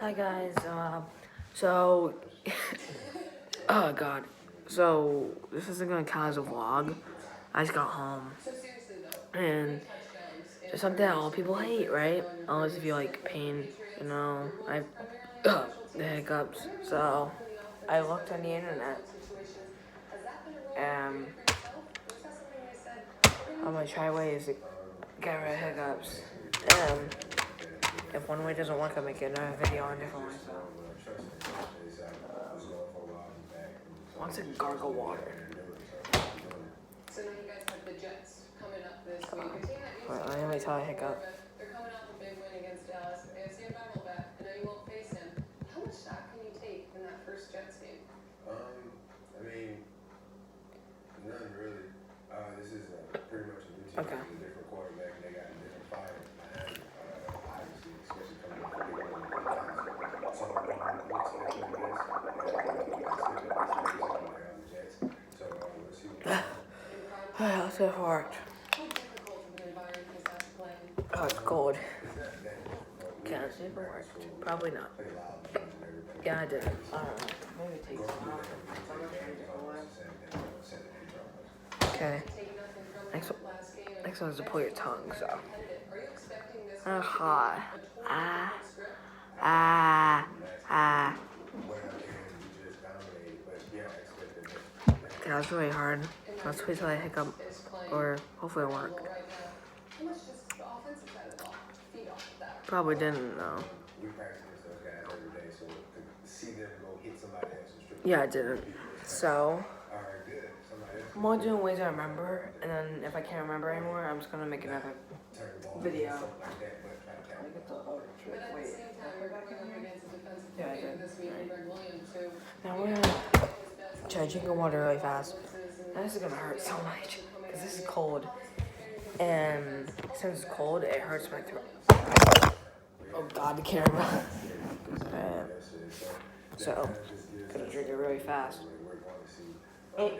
Hi guys, so, oh god, so this isn't gonna count as a vlog. I just got home, and there's something that all people hate, right? Unless if you like pain, the hiccups. So, I looked on the internet, and I'm gonna try ways to get rid of hiccups, and if one way doesn't work, I'll make another video on a different way, so. Wants to gargle water. So now you guys have the Jets coming up this week. Let me tell you hiccup. They're coming off a big win against Dallas. AFC and Diamondback. I know you won't face him. How much stock can you take in that first Jets game? I mean, none really. This is pretty much a new team. Okay. It's a different quarterback, and they got a different fire behind it. Obviously, especially coming off a big win with Dallas. So, we'll see what it is. That's so hard. Oh, it's cold. Can I sleep or work? Probably not. Yeah, I did. I don't know. Maybe it takes some off. Okay. Next one is to pull your tongue, so. Hot. That was really hard. Let's wait till I hiccup, or hopefully it worked. Probably didn't, though. Yeah, I didn't. So, I'm only doing ways I remember, and then if I can't remember anymore, I'm just gonna make another video. Yeah, I did. Right. Now we're gonna try drinking water really fast. Now this is gonna hurt so much, because this is cold. And since it's cold, it hurts my throat. Oh god, the camera. So, gonna drink it really fast. Alright.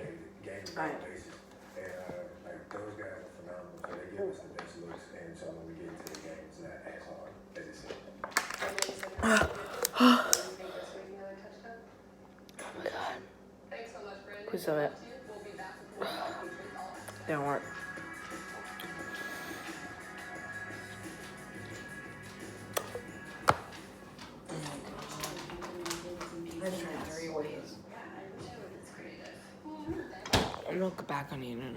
Please stop it. Didn't work. Let's try 3 ways. I'm gonna look back on the internet.